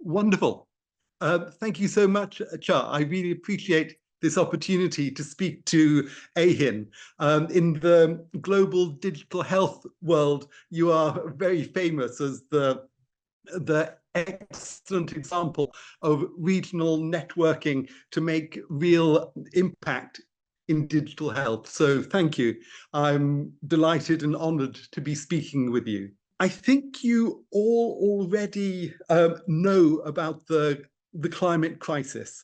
Wonderful. Thank you so much, Cha. I really appreciate this opportunity to speak to AeHIN. In the global digital health world, you are very famous as the excellent example of regional networking to make real impact in digital health. So thank you. I'm delighted and honored to be speaking with you. I think you all already know about the climate crisis,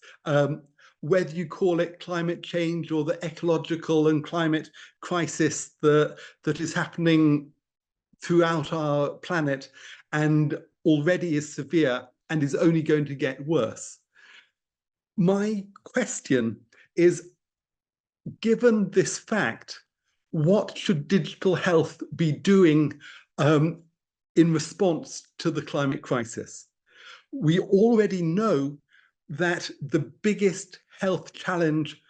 whether you call it climate change or the ecological and climate crisis that is happening throughout our planet and already is severe and is only going to get worse. My question is, given this fact, what should digital health be doing in response to the climate crisis? We already know that the biggest health challenge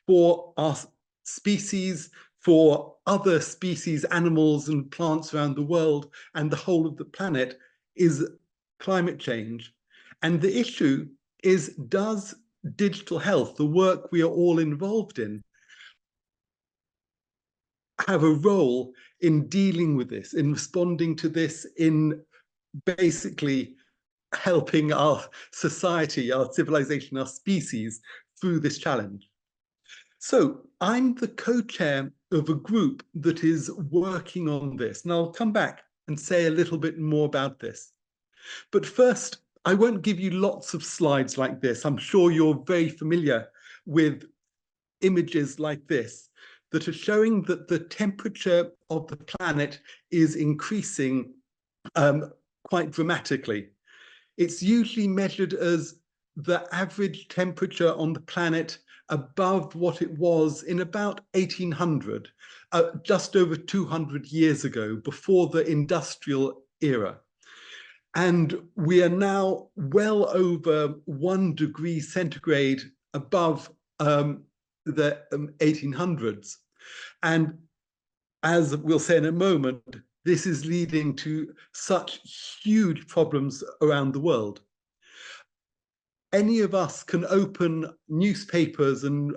for our species, for other species, animals and plants around the world and the whole of the planet is climate change. And the issue is, does digital health, the work we are all involved in, have a role in dealing with this, in responding to this, in basically helping our society, our civilization, our species through this challenge? So I'm the co-chair of a group that is working on this, and I'll come back and say a little bit more about this. But first, I won't give you lots of slides like this. I'm sure you're very familiar with images like this that are showing that the temperature of the planet is increasing quite dramatically. It's usually measured as the average temperature on the planet above what it was in about 1800, just over 200 years ago, before the industrial era. And we are now well over 1 degree centigrade above the 1800s. And as we'll say in a moment, this is leading to such huge problems around the world. Any of us can open newspapers and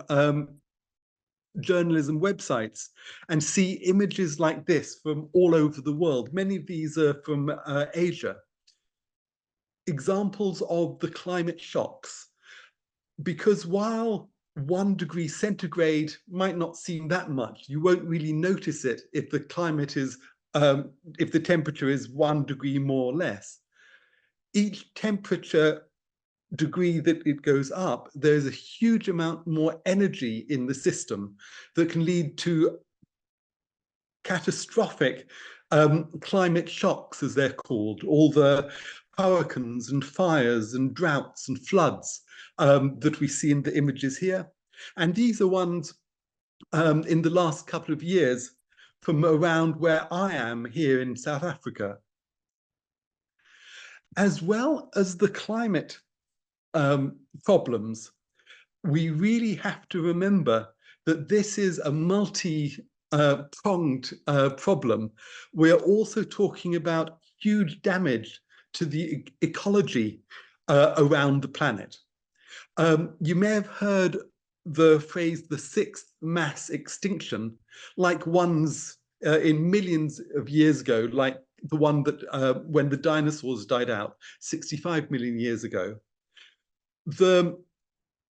journalism websites and see images like this from all over the world. Many of these are from Asia. Examples of the climate shocks. Because while 1 degree centigrade might not seem that much, you won't really notice it if the climate is, if the temperature is 1 degree more or less. Each temperature degree that it goes up, there's a huge amount more energy in the system that can lead to catastrophic climate shocks, as they're called, all the hurricanes and fires and droughts and floods that we see in the images here. And these are ones in the last couple of years from around where I am here in South Africa. As well as the climate problems, we really have to remember that this is a multi-pronged problem. We're also talking about huge damage to the ecology around the planet. You may have heard the phrase, the 6th mass extinction, like ones in millions of years ago, like the one that when the dinosaurs died out 65 million years ago.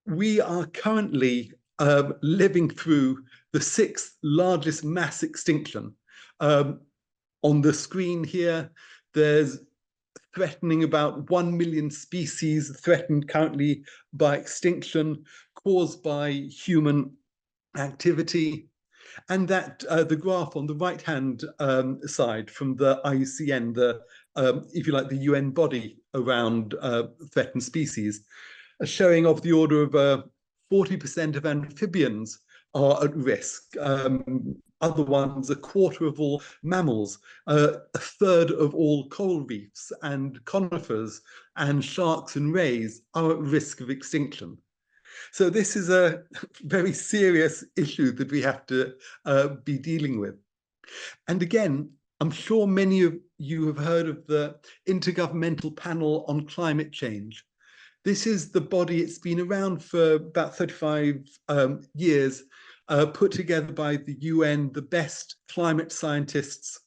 We are currently living through the 6th largest mass extinction. On the screen here, there's threatening about 1 million species threatened currently by extinction caused by human activity. And that the graph on the right-hand side from the IUCN, the if you like, the UN body around threatened species, showing of the order of 40% of amphibians are at risk. Other ones, 1/4 of all mammals, 1/3 of all coral reefs and conifers and sharks and rays are at risk of extinction. So this is a very serious issue that we have to be dealing with. And again, I'm sure many of you have heard of the Intergovernmental Panel on Climate Change. This is the body, it's been around for about 35 years, put together by the UN, the best climate scientists,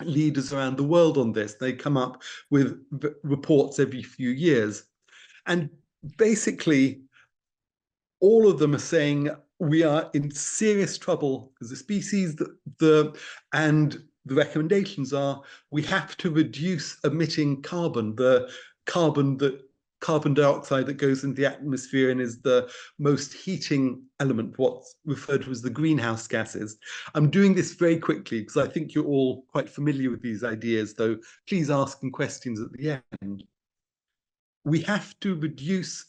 leaders around the world on this. They come up with reports every few years. And basically, all of them are saying we are in serious trouble as a species, and the recommendations are we have to reduce emitting carbon, the carbon dioxide that goes into the atmosphere and is the most heating element, what's referred to as the greenhouse gases. I'm doing this very quickly because I think you're all quite familiar with these ideas, though please ask them questions at the end. We have to reduce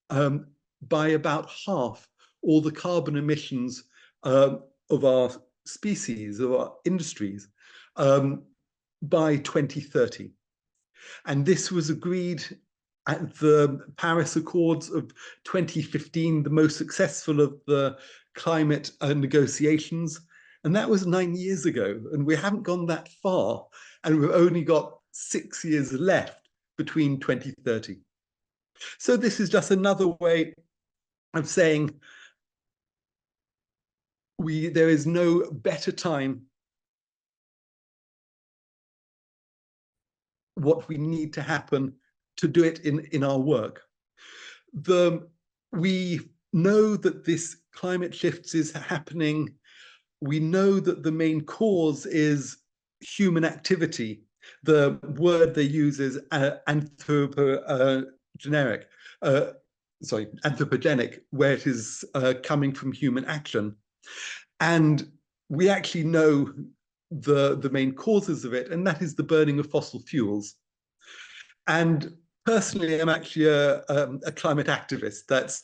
by about half all the carbon emissions of our species, of our industries, by 2030. And this was agreed at the Paris Accords of 2015, the most successful of the climate negotiations. And that was 9 years ago. And we haven't gone that far. And we've only got 6 years left between 2030. So this is just another way of saying there is no better time. What we need to happen to do it in our work. We know that this climate shift is happening. We know that the main cause is human activity. The word they use is anthropogenic, where it is coming from human action. And we actually know the main causes of it, and that is the burning of fossil fuels. And personally, I'm actually a climate activist. That's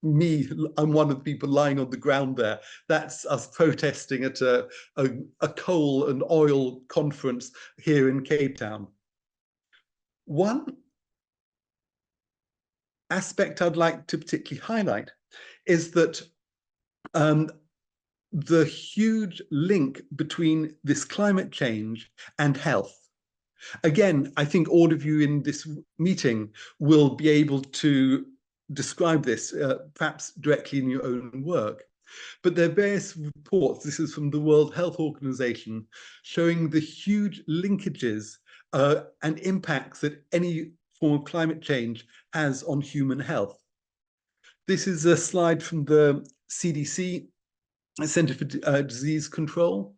me. I'm one of the people lying on the ground there. That's us protesting at a coal and oil conference here in Cape Town. One aspect I'd like to particularly highlight is that the huge link between this climate change and health. Again, I think all of you in this meeting will be able to describe this, perhaps directly in your own work. But there are various reports, this is from the World Health Organization, showing the huge linkages and impacts that any form of climate change has on human health. This is a slide from the CDC, Center for Disease Control,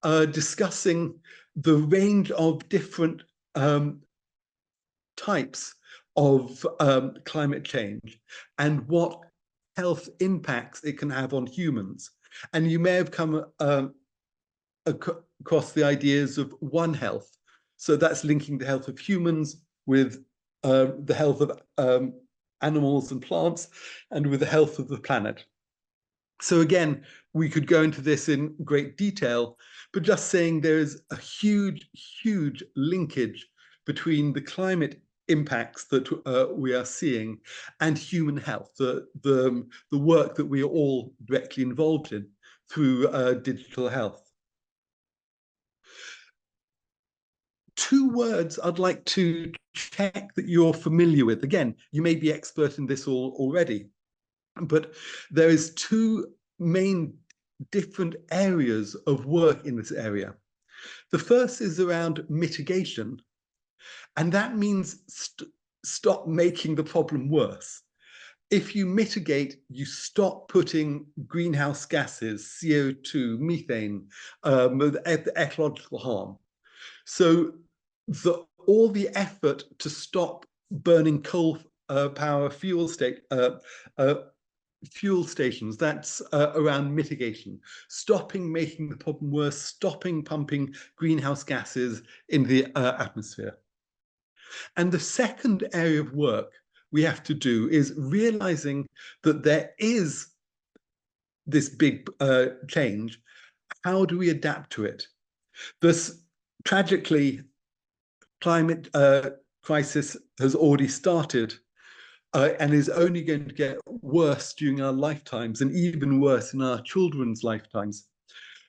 discussing the range of different types of climate change and what health impacts it can have on humans. And you may have come across the ideas of One Health. So that's linking the health of humans with the health of animals and plants and with the health of the planet. So again, we could go into this in great detail, but just saying there is a huge, huge linkage between the climate impacts that we are seeing and human health, the work that we are all directly involved in through digital health. Two words I'd like to check that you're familiar with. Again, you may be expert in this already, but there is two main different areas of work in this area. The first is around mitigation, and that means stop making the problem worse. If you mitigate, you stop putting greenhouse gases, CO2, methane, ecological harm. So all the effort to stop burning coal power fuel stations, that's around mitigation, stopping making the problem worse, stopping pumping greenhouse gases in the atmosphere. And the second area of work we have to do is realizing that there is this big change. How do we adapt to it? This, tragically, climate crisis has already started and is only going to get worse during our lifetimes and even worse in our children's lifetimes.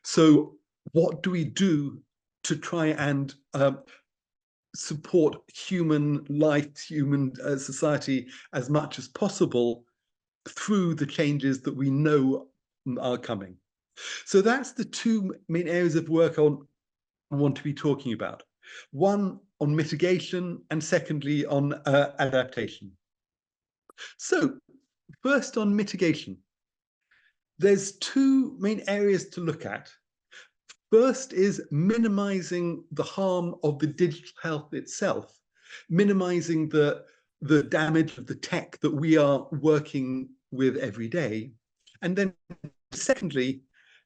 So what do we do to try and support human life, human society as much as possible through the changes that we know are coming. So that's the two main areas of work I want to be talking about. One on mitigation, and secondly on adaptation. So first on mitigation. There's two main areas to look at. First is minimizing the harm of the digital health itself, minimizing the damage of the tech that we are working with every day. And then secondly,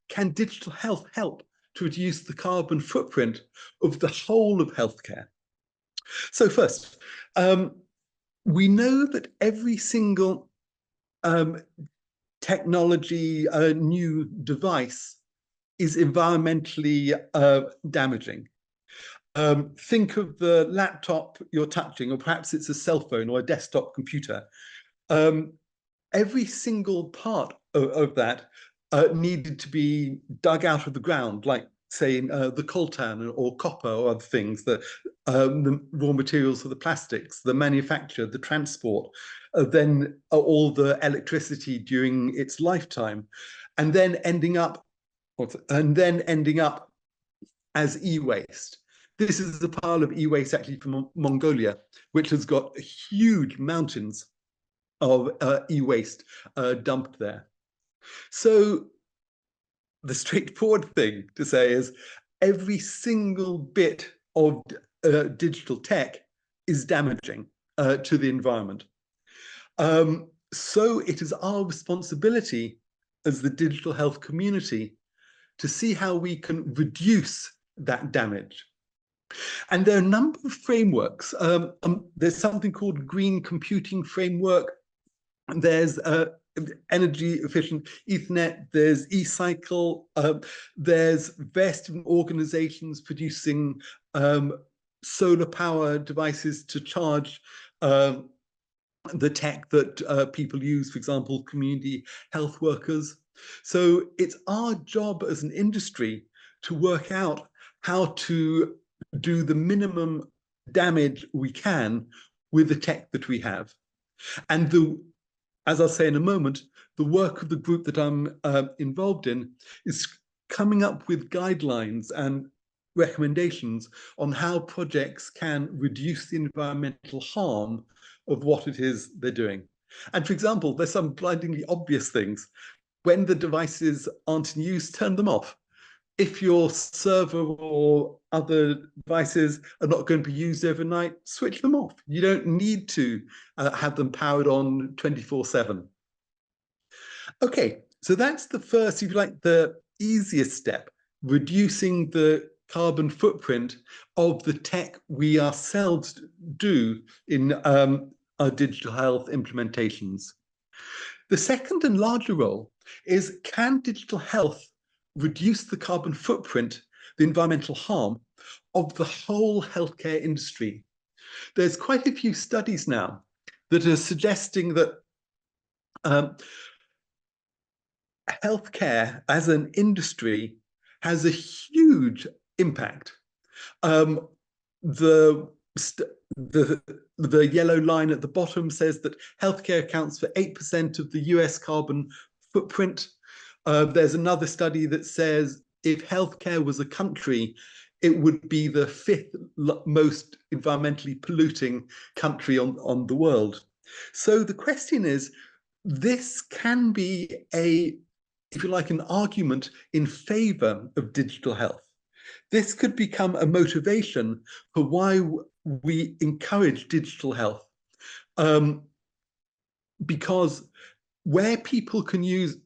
can digital health help to reduce the carbon footprint of the whole of healthcare? So first, we know that every single technology, new device is environmentally damaging. Think of the laptop you're touching, or perhaps it's a cell phone or a desktop computer. Every single part of that needed to be dug out of the ground, like say the coltan or copper or other things, the raw materials for the plastics, the manufacture, the transport, then all the electricity during its lifetime, and then ending up as e-waste. This is a pile of e-waste actually from Mongolia, which has got huge mountains of e-waste dumped there. So the straightforward thing to say is every single bit of digital tech is damaging to the environment. So it is our responsibility as the digital health community to see how we can reduce that damage. And there are a number of frameworks. There's something called Green Computing Framework. There's energy efficient Ethernet, there's eCycle, there's various different organizations producing solar power devices to charge the tech that people use, for example, community health workers. So it's our job as an industry to work out how to do the minimum damage we can with the tech that we have. And as I'll say in a moment, the work of the group that I'm involved in is coming up with guidelines and recommendations on how projects can reduce the environmental harm of what it is they're doing. And for example, there's some blindingly obvious things. When the devices aren't in use, turn them off. If your server or other devices are not going to be used overnight, switch them off. You don't need to have them powered on 24/7. Okay, so that's the first, if you like, the easiest step, reducing the carbon footprint of the tech we ourselves do in our digital health implementations. The second and larger role is, can digital health reduce the carbon footprint, the environmental harm of the whole healthcare industry? There's quite a few studies now that are suggesting that healthcare as an industry has a huge impact. The yellow line at the bottom says that healthcare accounts for 8% of the US carbon footprint. There's another study that says if healthcare was a country, it would be the 5th most environmentally polluting country on the world. So the question is, this can be if you like, an argument in favor of digital health. This could become a motivation for why we encourage digital health. Because where people can use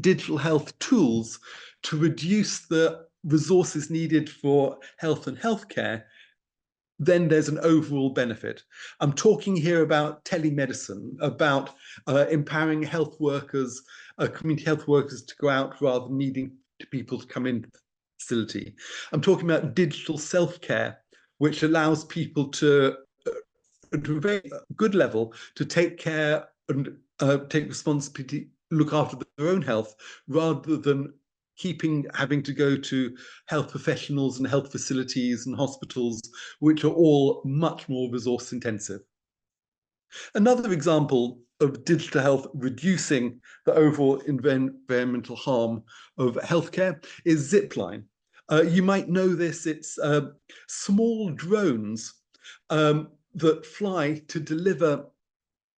digital health tools to reduce the resources needed for health and healthcare, then there's an overall benefit. I'm talking here about telemedicine, about empowering health workers, community health workers to go out rather than needing people to come into the facility. I'm talking about digital self-care, which allows people to a very good level to take care and take responsibility, look after their own health, rather than having to go to health professionals and health facilities and hospitals, which are all much more resource intensive. Another example of digital health reducing the overall environmental harm of healthcare is Zipline. You might know this, it's small drones that fly to deliver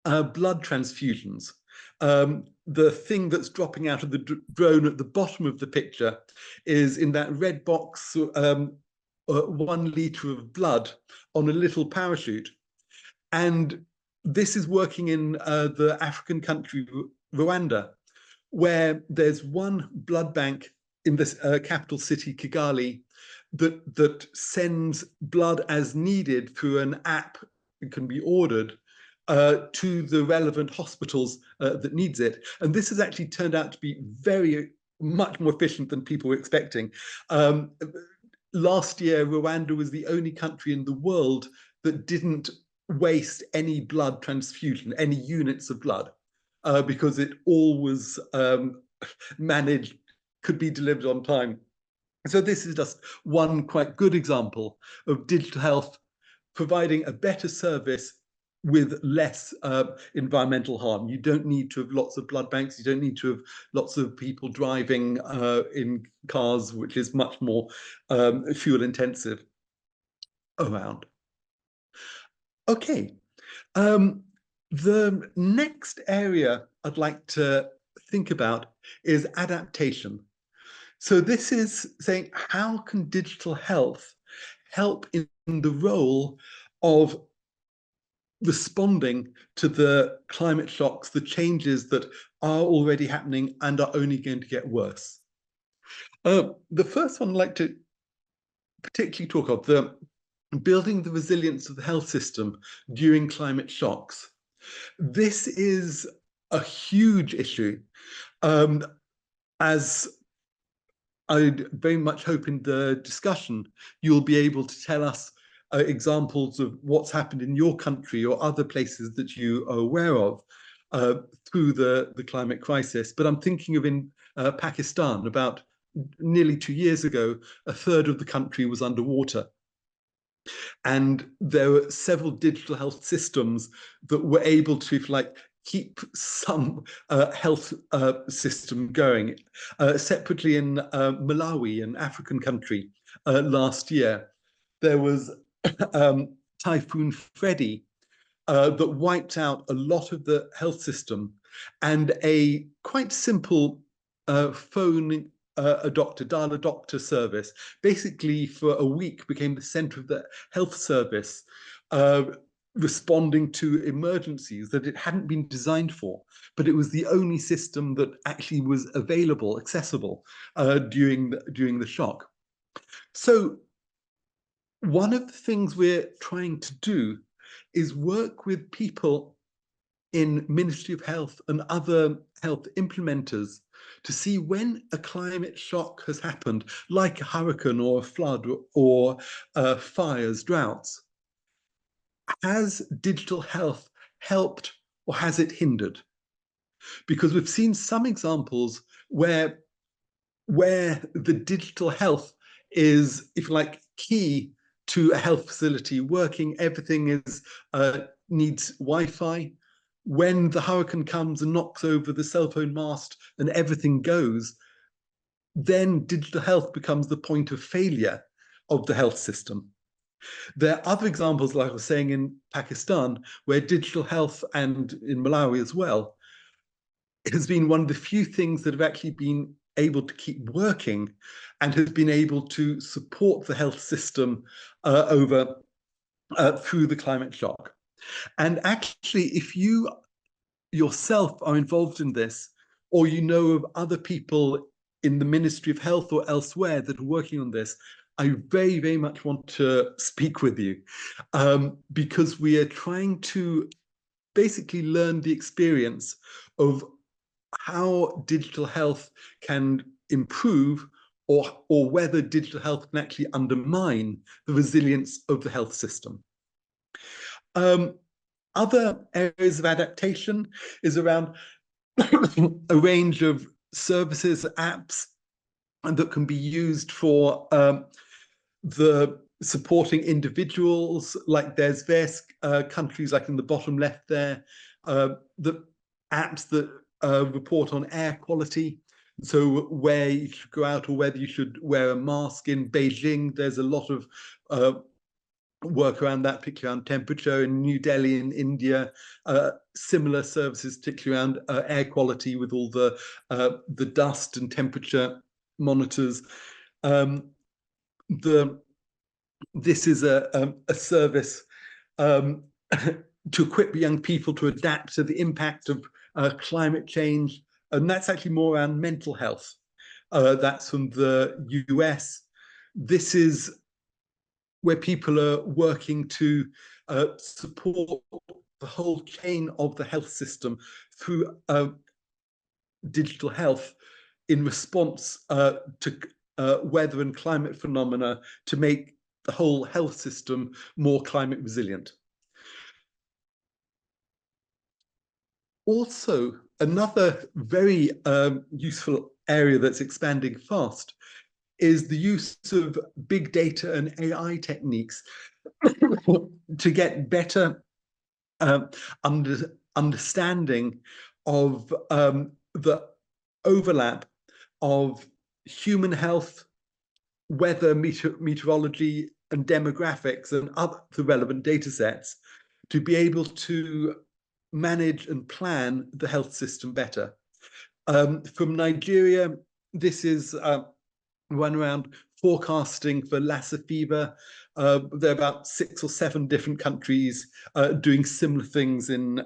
blood transfusions. The thing that's dropping out of the drone at the bottom of the picture is in that red box, 1 liter of blood on a little parachute. And this is working in the African country, Rwanda, where there's one blood bank in the capital city, Kigali, that sends blood as needed through an app that can be ordered to the relevant hospitals that needs it. And this has actually turned out to be much more efficient than people were expecting. Last year, Rwanda was the only country in the world that didn't waste any blood transfusion, any units of blood, because it all was managed, could be delivered on time. So this is just one quite good example of digital health providing a better service with less environmental harm. You don't need to have lots of blood banks. You don't need to have lots of people driving in cars, which is much more fuel intensive around. Okay, the next area I'd like to think about is adaptation. So this is saying, how can digital health help in the role of responding to the climate shocks, the changes that are already happening and are only going to get worse? The first one I'd like to particularly talk of, the building the resilience of the health system during climate shocks. This is a huge issue. As I very much hope in the discussion, you'll be able to tell us examples of what's happened in your country or other places that you are aware of through the climate crisis. But I'm thinking of in Pakistan, about nearly 2 years ago, a third of the country was underwater. And there were several digital health systems that were able to, if you like, keep some health system going. Separately in Malawi, an African country, last year, there was Typhoon Freddy that wiped out a lot of the health system, and a quite simple phone dial a doctor service, basically for a week became the center of the health service, responding to emergencies that it hadn't been designed for, but it was the only system that actually was available, accessible during the shock. So one of the things we're trying to do is work with people in Ministry of Health and other health implementers to see when a climate shock has happened, like a hurricane or a flood or fires, droughts. Has digital health helped or has it hindered? Because we've seen some examples where the digital health is, if you like, key to a health facility working, everything is needs Wi-Fi. When the hurricane comes and knocks over the cell phone mast and everything goes, then digital health becomes the point of failure of the health system. There are other examples, like I was saying, in Pakistan, where digital health, and in Malawi as well, has been one of the few things that have actually been able to keep working and has been able to support the health system through the climate shock. And actually, if you yourself are involved in this, or you know of other people in the Ministry of Health or elsewhere that are working on this, I very, very much want to speak with you, because we are trying to basically learn the experience of how digital health can improve, or whether digital health can actually undermine the resilience of the health system. Other areas of adaptation is around a range of services, apps and that can be used for the supporting individuals. Like there's various countries, like in the bottom left there, the apps that report on air quality. So where you should go out or whether you should wear a mask. In Beijing, there's a lot of work around that, particularly around temperature. In New Delhi in India, similar services, particularly around air quality with all the dust and temperature monitors. This is a service to equip young people to adapt to the impact of climate change, and that's actually more around mental health. That's from the US. This is where people are working to support the whole chain of the health system through digital health in response to weather and climate phenomena, to make the whole health system more climate resilient. Also, another very useful area that's expanding fast is the use of big data and AI techniques to get better understanding of the overlap of human health, weather, meteorology, and demographics and other relevant data sets to be able to manage and plan the health system better. From Nigeria, this is one around forecasting for Lassa fever. There are about 6 or 7 different countries doing similar things in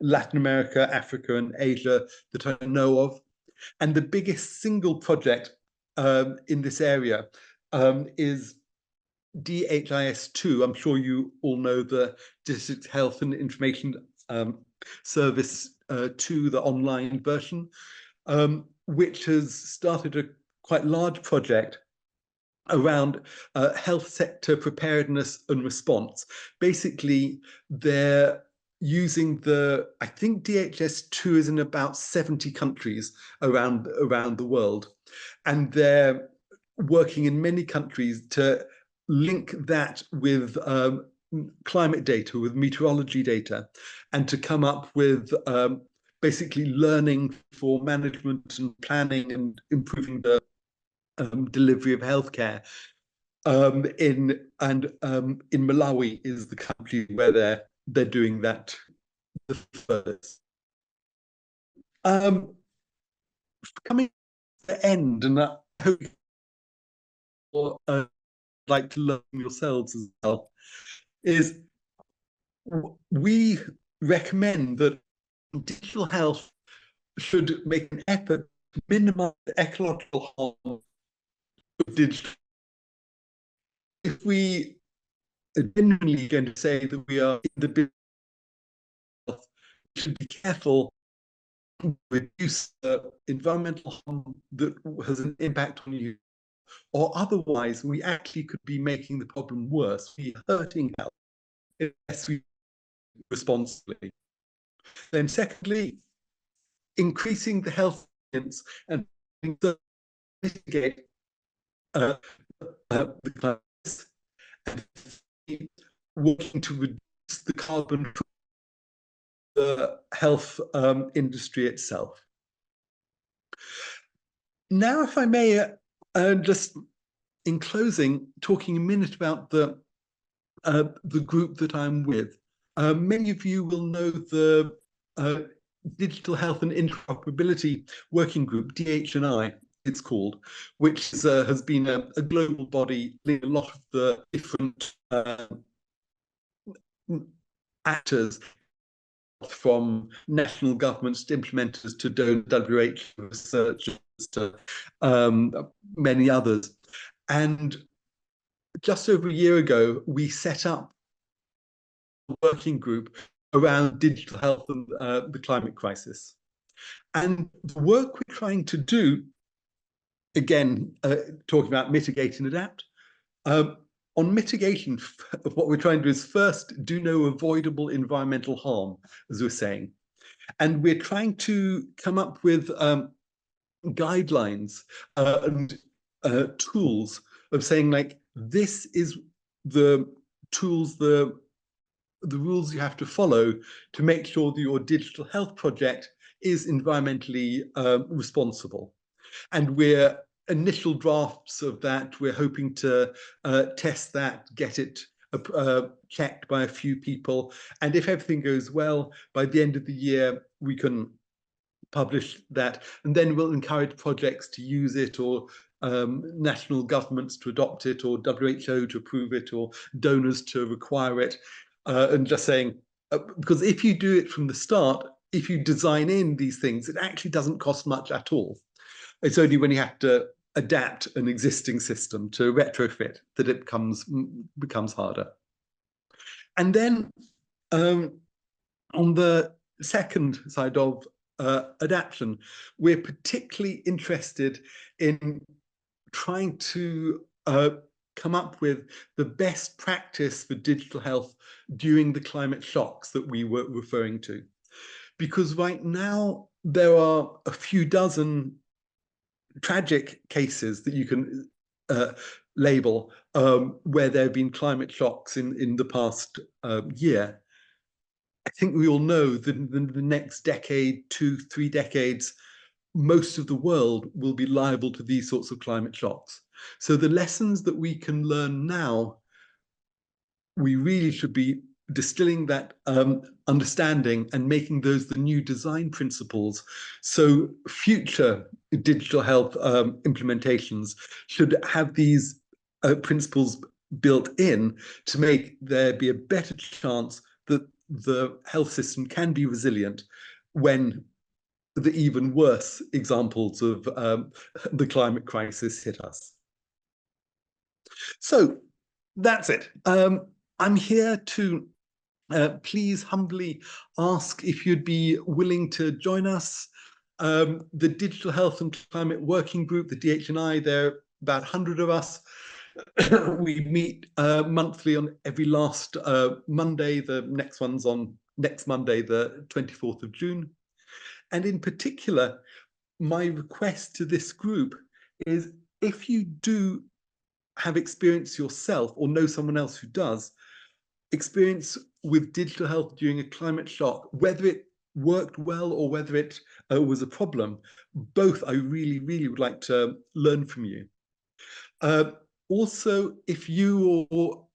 Latin America, Africa, and Asia that I know of. And the biggest single project in this area is DHIS2. I'm sure you all know the District Health and Information Service 2, the online version, which has started a quite large project around health sector preparedness and response. Basically, they're using I think DHIS2 is in about 70 countries around the world. And they're working in many countries to link that with climate data, with meteorology data, and to come up with basically learning for management and planning and improving the delivery of healthcare. In Malawi is the country where they're doing that the first. Coming to the end, and I hope you'll like to learn yourselves as well, is we recommend that digital health should make an effort to minimize the ecological harm of digital. If we are genuinely going to say that we are in the business of health, we should be careful to reduce environmental harm that has an impact on you, or otherwise we actually could be making the problem worse. We are hurting health unless we responsibly. Then secondly, increasing the health science and mitigate the crisis, and working to reduce the carbon from the health industry itself. Now, if I may, just in closing, talking a minute about the group that I'm with. Many of you will know the Digital Health and Interoperability Working Group, DH&I, it's called, which has been a global body leading a lot of the different actors, from national governments to implementers to WHO researchers to many others. And just over a year ago, we set up a working group around digital health and the climate crisis. And the work we're trying to do, again, talking about mitigate and adapt, on mitigation, what we're trying to do is first do no avoidable environmental harm, as we're saying. And we're trying to come up with guidelines and tools of saying, like, this is the tools, the rules you have to follow to make sure that your digital health project is environmentally responsible. And we're initial drafts of that. We're hoping to test that, get it checked by a few people. And if everything goes well, by the end of the year, we can publish that. And then we'll encourage projects to use it, or national governments to adopt it, or WHO to approve it, or donors to require it. And just saying, because if you do it from the start, if you design in these things, it actually doesn't cost much at all. It's only when you have to adapt an existing system to retrofit that it becomes harder. And then on the second side of adaptation, we're particularly interested in trying to come up with the best practice for digital health during the climate shocks that we were referring to. Because right now, there are a few dozen tragic cases that you can label where there have been climate shocks in the past year. I think we all know that in the next decade, 2-3 decades, most of the world will be liable to these sorts of climate shocks. So the lessons that we can learn now, we really should be distilling that understanding and making those the new design principles. So future digital health implementations should have these principles built in to make there be a better chance that the health system can be resilient when the even worse examples of the climate crisis hit us. So that's it. I'm here to please humbly ask if you'd be willing to join us. The Digital Health and Climate Working Group, the DHNI, there are about 100 of us. We meet monthly on every last Monday. The next one's on next Monday, the 24th of June. And in particular, my request to this group is, if you do have experience yourself or know someone else who does, experience with digital health during a climate shock, whether it worked well or whether it was a problem, both I really, really would like to learn from you. Also, if you or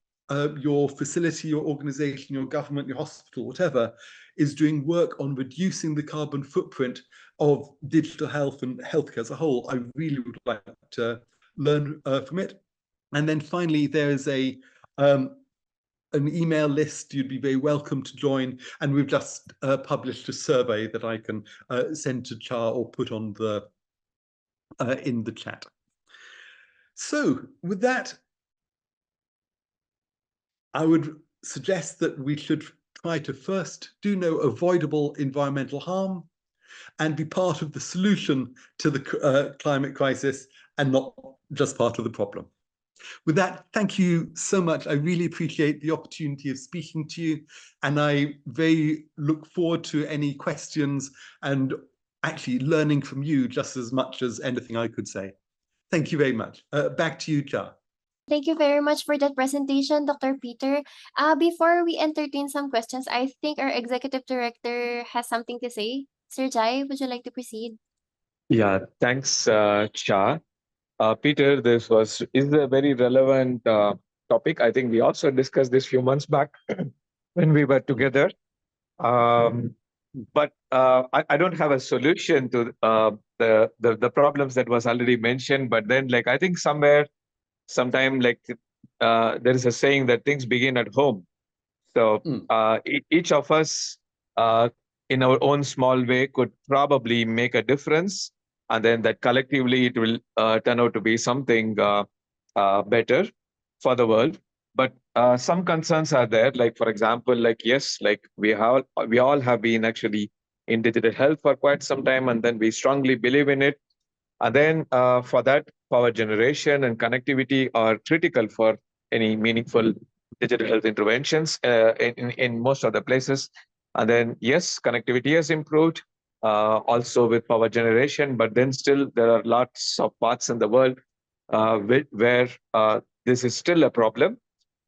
your facility, your organization, your government, your hospital, whatever, is doing work on reducing the carbon footprint of digital health and healthcare as a whole, I really would like to learn from it. And then finally, there is an email list you'd be very welcome to join. And we've just published a survey that I can send to Char or put on the in the chat. So with that, I would suggest that we should try to first do no avoidable environmental harm and be part of the solution to the climate crisis and not just part of the problem. With that, thank you so much. I really appreciate the opportunity of speaking to you, and I very look forward to any questions and actually learning from you just as much as anything I could say. Thank you very much. Back to you, Cha. Thank you very much for that presentation, Dr. Peter. Before we entertain some questions, I think our Executive Director has something to say. Sir Jai, would you like to proceed? Yeah, thanks, Cha. Peter, this is a very relevant topic. I think we also discussed this few months back when we were together. But I don't have a solution to the problems that was already mentioned. But then, like, I think sometime, like, there is a saying that things begin at home. So each of us, in our own small way, could probably make a difference. And then that collectively, it will turn out to be something better for the world. But some concerns are there. Like, for example, like, yes, like we all have been actually in digital health for quite some time, and then we strongly believe in it. And then for that, power generation and connectivity are critical for any meaningful digital health interventions in most of the places. And then, yes, connectivity has improved. also with power generation, but then still there are lots of parts in the world where this is still a problem.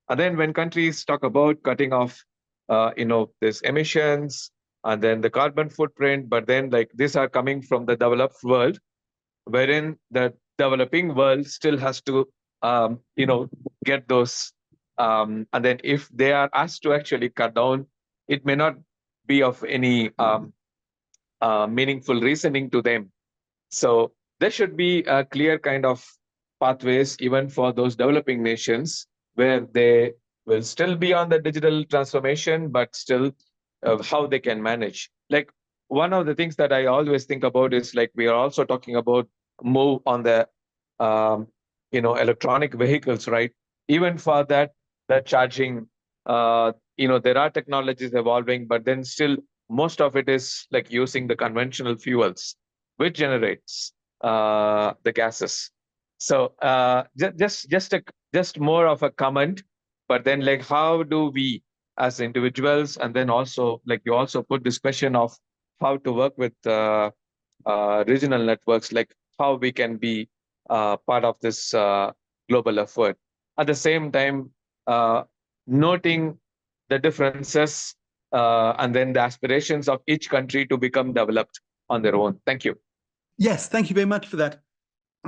And then when countries talk about cutting off, this emissions and then the carbon footprint, but then like these are coming from the developed world, wherein the developing world still has to, get those. And then if they are asked to actually cut down, it may not be of any meaningful reasoning to them. So there should be a clear kind of pathways even for those developing nations where they will still be on the digital transformation, but still how they can manage. Like one of the things that I always think about is like we are also talking about move on the electronic vehicles, right? Even for that, the charging, there are technologies evolving, but then still most of it is like using the conventional fuels, which generates the gases. So just more of a comment, but then like how do we as individuals, and then also like you also put this question of how to work with regional networks, like how we can be part of this global effort. At the same time, noting the differences and then the aspirations of each country to become developed on their own. Thank you. Yes, thank you very much for that,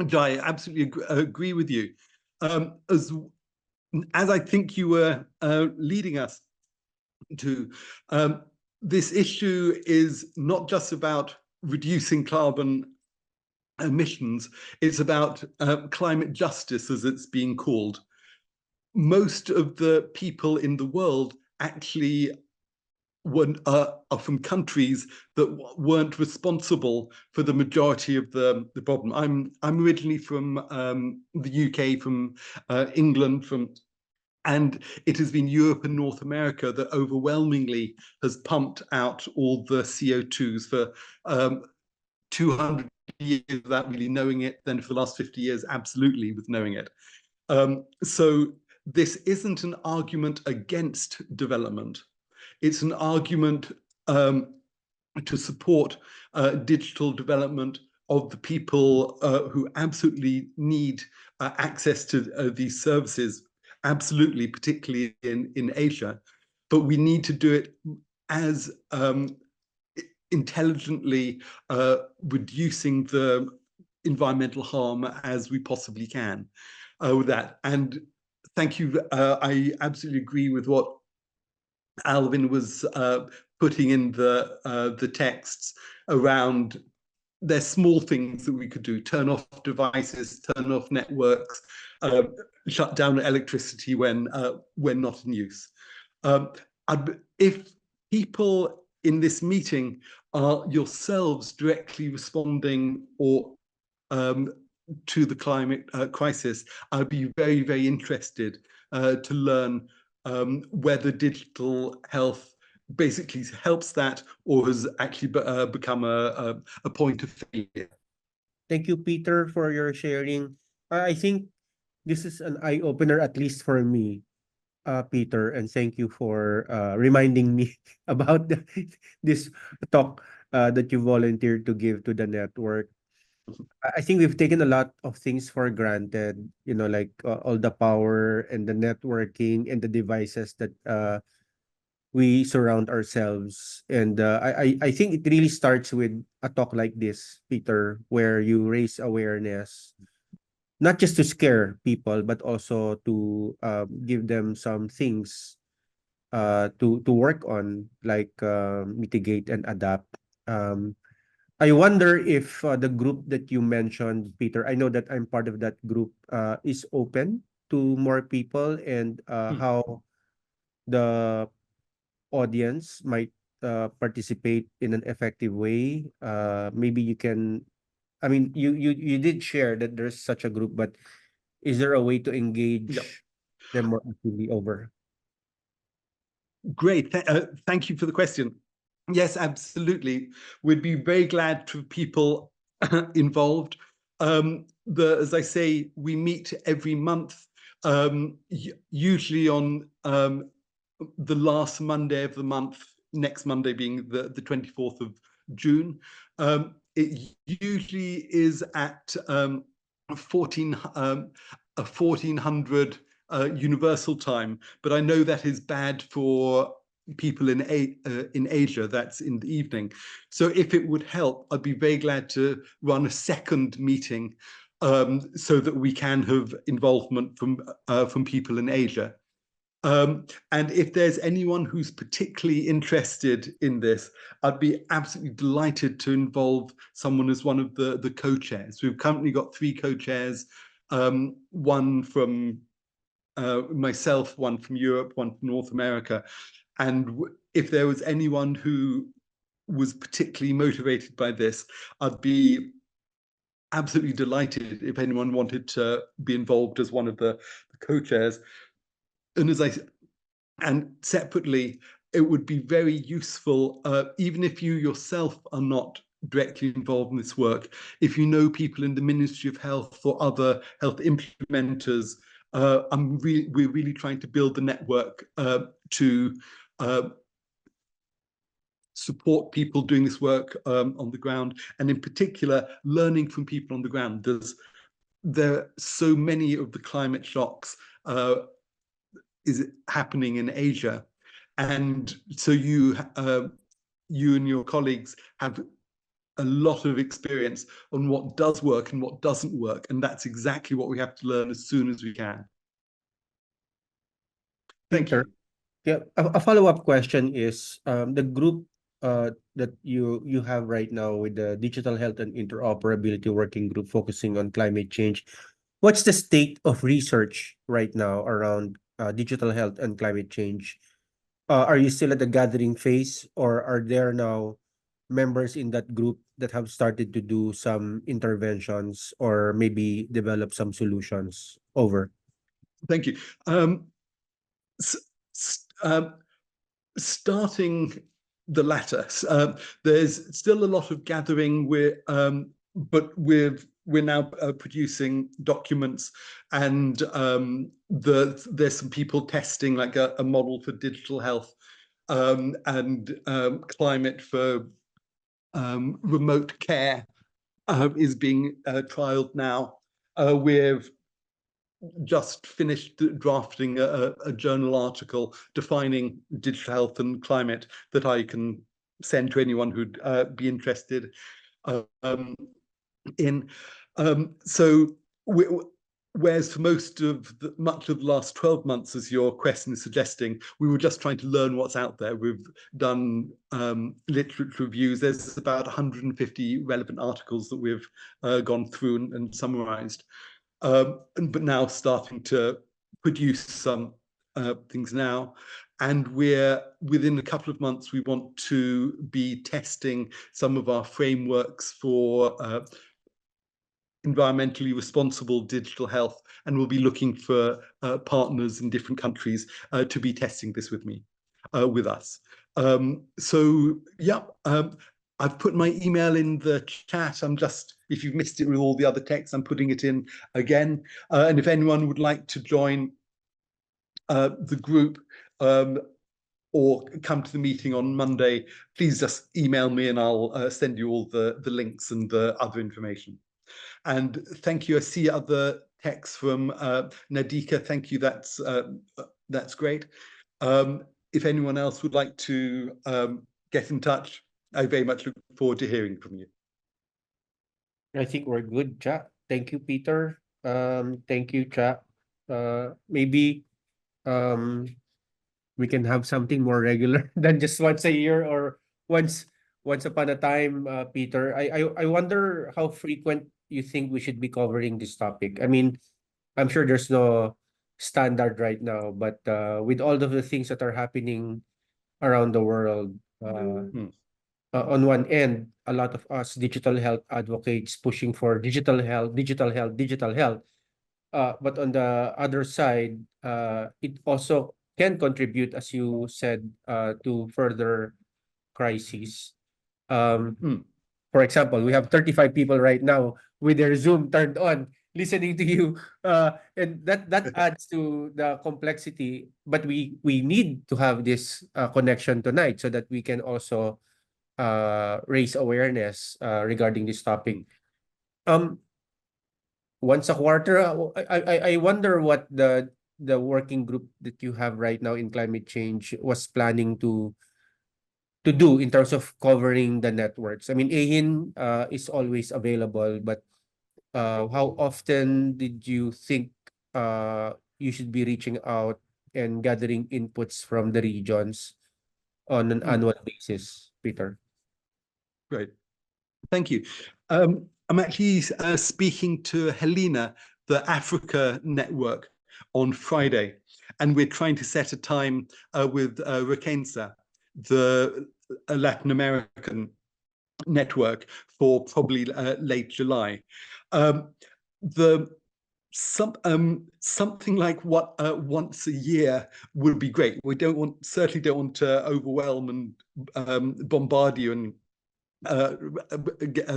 Jai. I absolutely agree with you. As I think you were leading us to, this issue is not just about reducing carbon emissions, it's about climate justice, as it's being called. Most of the people in the world actually are from countries that weren't responsible for the majority of the problem. I'm originally from the UK, from England, and it has been Europe and North America that overwhelmingly has pumped out all the CO2s for 200 years without really knowing it, then for the last 50 years, absolutely with knowing it. So this isn't an argument against development. It's an argument to support digital development of the people who absolutely need access to these services, absolutely, particularly in Asia. But we need to do it as intelligently reducing the environmental harm as we possibly can with that. And thank you. I absolutely agree with what Alvin was putting in the texts around. There's small things that we could do: turn off devices, turn off networks, shut down electricity when not in use. If people in this meeting are yourselves directly responding or to the climate crisis, I'd be very, very interested to learn whether digital health basically helps that or has actually become a point of failure. Thank you, Peter, for your sharing. I think this is an eye-opener, at least for me, Peter, and thank you for reminding me about this talk that you volunteered to give to the network. I think we've taken a lot of things for granted, like all the power and the networking and the devices that we surround ourselves. And I think it really starts with a talk like this, Peter, where you raise awareness, not just to scare people, but also to give them some things to work on, like mitigate and adapt. I wonder if the group that you mentioned, Peter, I know that I'm part of that group, is open to more people, and how the audience might participate in an effective way. Maybe you can, I mean, you did share that there's such a group, but is there a way to engage them more actively over? Great. Thank you for the question. Yes, absolutely. We'd be very glad to have people involved. As I say, we meet every month, usually on the last Monday of the month, next Monday being the 24th June. It usually is at 1400 universal time, but I know that is bad for people in Asia. That's in the evening. So if it would help, I'd be very glad to run a second meeting so that we can have involvement from people in Asia. And if there's anyone who's particularly interested in this, I'd be absolutely delighted to involve someone as one of the co-chairs. We've currently got 3 co-chairs, one from myself, one from Europe, one from North America. And if there was anyone who was particularly motivated by this, I'd be absolutely delighted if anyone wanted to be involved as one of the co-chairs. And separately, it would be very useful, even if you yourself are not directly involved in this work, if you know people in the Ministry of Health or other health implementers. We're really trying to build the network to support people doing this work on the ground, and in particular, learning from people on the ground. There are so many of the climate shocks is happening in Asia, and so you and your colleagues have a lot of experience on what does work and what doesn't work, and that's exactly what we have to learn as soon as we can. Thank you. Yeah, a follow-up question is the group that you have right now with the Digital Health and Interoperability Working Group focusing on climate change. What's the state of research right now around digital health and climate change? Are you still at the gathering phase, or are there now members in that group that have started to do some interventions or maybe develop some solutions? Over. Thank you. Starting the latter, there's still a lot of gathering, but we're now producing documents, and there's some people testing like a model for digital health and climate for remote care is being trialed now. We've just finished drafting a journal article defining digital health and climate that I can send to anyone who'd be interested in. So whereas for much of the last 12 months, as your question is suggesting, we were just trying to learn what's out there. We've done literature reviews. There's about 150 relevant articles that we've gone through and summarized. But now starting to produce some things now. And within a couple of months, we want to be testing some of our frameworks for environmentally responsible digital health. And we'll be looking for partners in different countries to be testing this with us. So, yeah. I've put my email in the chat. If you've missed it with all the other texts, I'm putting it in again. And if anyone would like to join the group or come to the meeting on Monday, please just email me and I'll send you all the links and the other information. And thank you. I see other texts from Nadika. Thank you. That's great. If anyone else would like to get in touch, I very much look forward to hearing from you. I think we're good, Cha. Thank you, Peter. Thank you, Cha. Maybe we can have something more regular than just once a year or once upon a time, Peter. I wonder how frequent you think we should be covering this topic. I mean, I'm sure there's no standard right now, but with all of the things that are happening around the world, on one end, a lot of us digital health advocates pushing for digital health. But on the other side, it also can contribute, as you said, to further crises. For example, we have 35 people right now with their Zoom turned on, listening to you, and that adds to the complexity. But we need to have this connection tonight so that we can also raise awareness regarding this topic. Once a quarter, I wonder what the working group that you have right now in climate change was planning to do in terms of covering the networks. I mean, AeHIN is always available, but how often did you think you should be reaching out and gathering inputs from the regions on an annual basis, Peter? Great. Thank you. I'm actually speaking to Helena, the Africa network, on Friday, and we're trying to set a time with Rekensa, the Latin American network, for probably late July. Something like what once a year would be great. We certainly don't want to overwhelm and bombard you and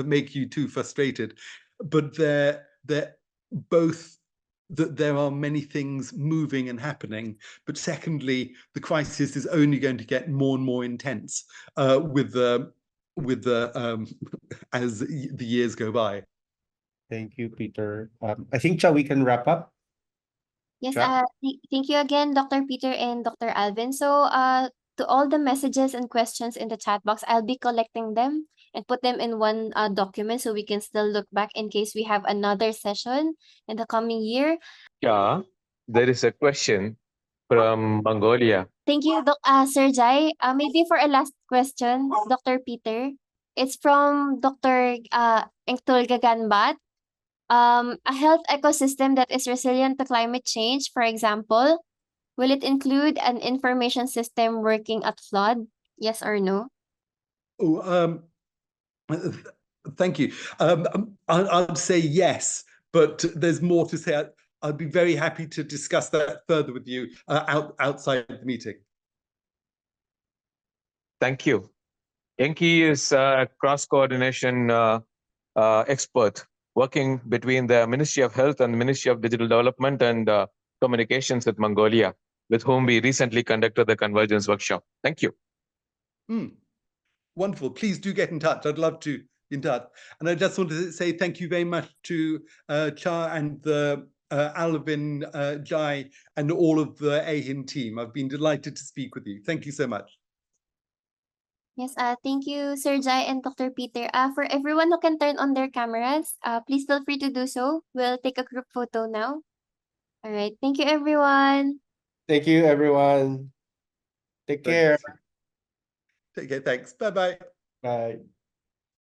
make you too frustrated, but they're both that there are many things moving and happening, but secondly, the crisis is only going to get more and more intense with the as the years go by. Thank you, Peter. I think, Cha, we can wrap up. Yes, Cha? thank you again, Dr. Peter and Dr. Alvin. So, to all the messages and questions in the chat box, I'll be collecting them and put them in one document so we can still look back in case we have another session in the coming year. Yeah, there is a question from Mongolia. Thank you, Sir Jai. Maybe for a last question, Dr. Peter. It's from Dr. Engtul Gaganbat. A health ecosystem that is resilient to climate change, for example, will it include an information system working at flood? Yes or no? Oh, thank you. I'd say yes, but there's more to say. I'd be very happy to discuss that further with you outside the meeting. Thank you. Enki is a cross-coordination expert working between the Ministry of Health and the Ministry of Digital Development and Communications with Mongolia, with whom we recently conducted the Convergence Workshop. Thank you. Wonderful. Please do get in touch. I'd love to be in touch. And I just want to say thank you very much to Cha and the Alvin, Jai, and all of the AeHIN team. I've been delighted to speak with you. Thank you so much. Yes, thank you, Sir Jai and Dr. Peter. For everyone who can turn on their cameras, please feel free to do so. We'll take a group photo now. All right. Thank you, everyone. Thank you, everyone. Take care. Take care. Thanks. Bye-bye. Bye.